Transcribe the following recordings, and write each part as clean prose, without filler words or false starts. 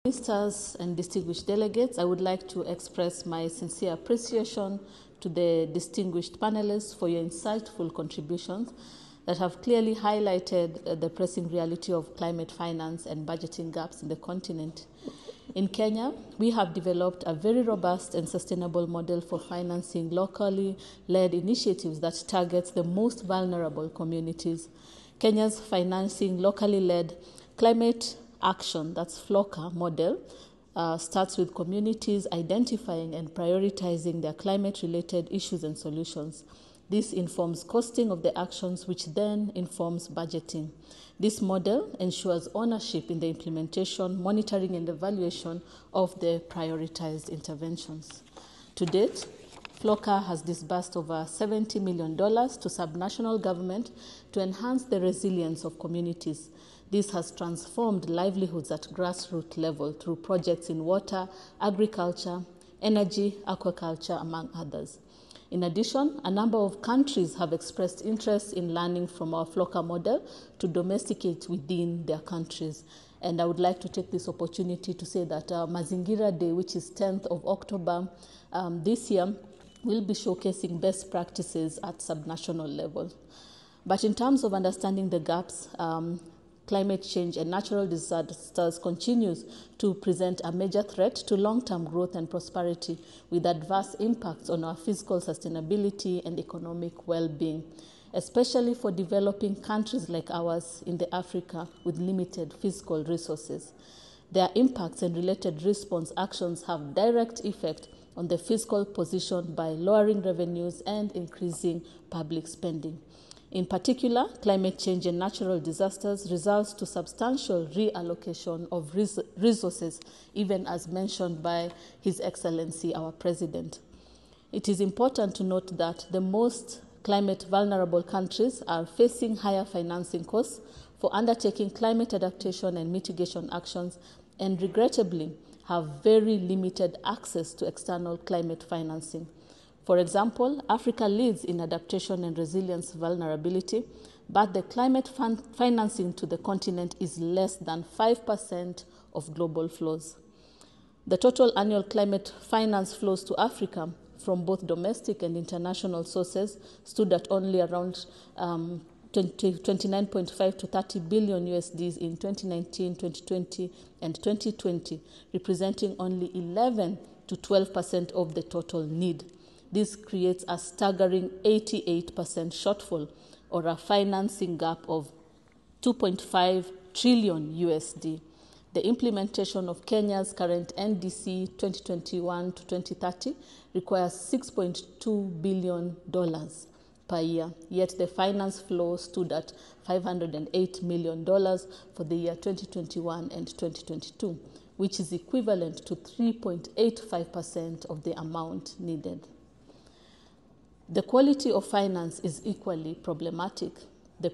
Ministers and distinguished delegates, I would like to express my sincere appreciation to the distinguished panelists for your insightful contributions that have clearly highlighted the pressing reality of climate finance and budgeting gaps in the continent. In Kenya, we have developed a very robust and sustainable model for financing locally led initiatives that targets the most vulnerable communities. Kenya's financing locally led climate action, that's FLOCA model, starts with communities identifying and prioritizing their climate-related issues and solutions. This informs costing of the actions, which then informs budgeting. This model ensures ownership in the implementation, monitoring, and evaluation of the prioritized interventions. To date, FLOCA has disbursed over $70 million to subnational government to enhance the resilience of communities. This has transformed livelihoods at grassroots level through projects in water, agriculture, energy, aquaculture, among others. In addition, a number of countries have expressed interest in learning from our FLOCA model to domesticate within their countries. And I would like to take this opportunity to say that Mazingira Day, which is 10th of October this year, will be showcasing best practices at subnational level. But in terms of understanding the gaps, climate change and natural disasters continues to present a major threat to long-term growth and prosperity, with adverse impacts on our physical sustainability and economic well-being, especially for developing countries like ours in Africa with limited physical resources. Their impacts and related response actions have direct effect on the fiscal position by lowering revenues and increasing public spending. In particular, climate change and natural disasters results to substantial reallocation of resources, even as mentioned by His Excellency, our President. It is important to note that the most climate vulnerable countries are facing higher financing costs for undertaking climate adaptation and mitigation actions, and regrettably have very limited access to external climate financing. For example, Africa leads in adaptation and resilience vulnerability, but the climate financing to the continent is less than 5% of global flows. The total annual climate finance flows to Africa from both domestic and international sources stood at only around 29.5 to 30 billion USDs in 2019, 2020, and 2020, representing only 11 to 12% of the total need. This creates a staggering 88% shortfall, or a financing gap of 2.5 trillion USD. The implementation of Kenya's current NDC 2021 to 2030 requires $6.2 billion per year, yet the finance flow stood at $508 million for the year 2021 and 2022, which is equivalent to 3.85% of the amount needed. The quality of finance is equally problematic. The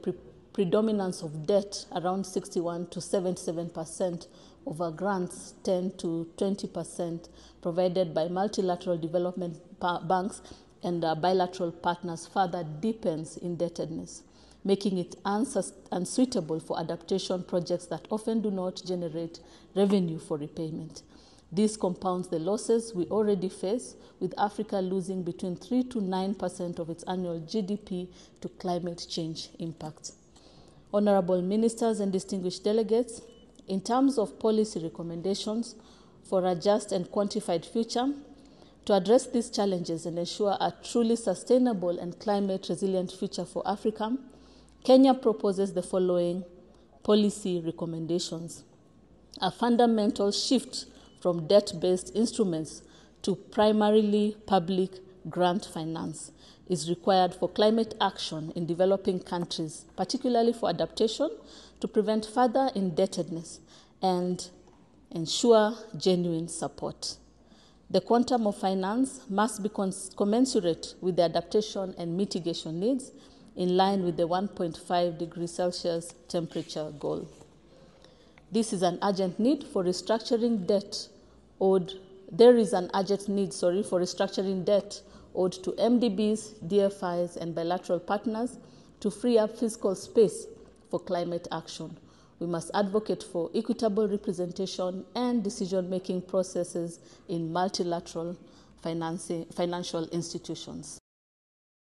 predominance of debt, around 61 to 77% over grants, 10 to 20% provided by multilateral development banks and bilateral partners, further deepens indebtedness, making it unsuitable for adaptation projects that often do not generate revenue for repayment. This compounds the losses we already face, with Africa losing between 3 to 9% of its annual GDP to climate change impact. Honorable ministers and distinguished delegates, in terms of policy recommendations for a just and quantified future, to address these challenges and ensure a truly sustainable and climate-resilient future for Africa, Kenya proposes the following policy recommendations. A fundamental shift from debt-based instruments to primarily public grant finance is required for climate action in developing countries, particularly for adaptation, to prevent further indebtedness and ensure genuine support. The quantum of finance must be commensurate with the adaptation and mitigation needs, in line with the 1.5 degrees Celsius temperature goal. This is an urgent need for restructuring debt owed. There is an urgent need, for restructuring debt owed to MDBs, DFIs, and bilateral partners to free up fiscal space for climate action. We must advocate for equitable representation and decision-making processes in multilateral financial institutions.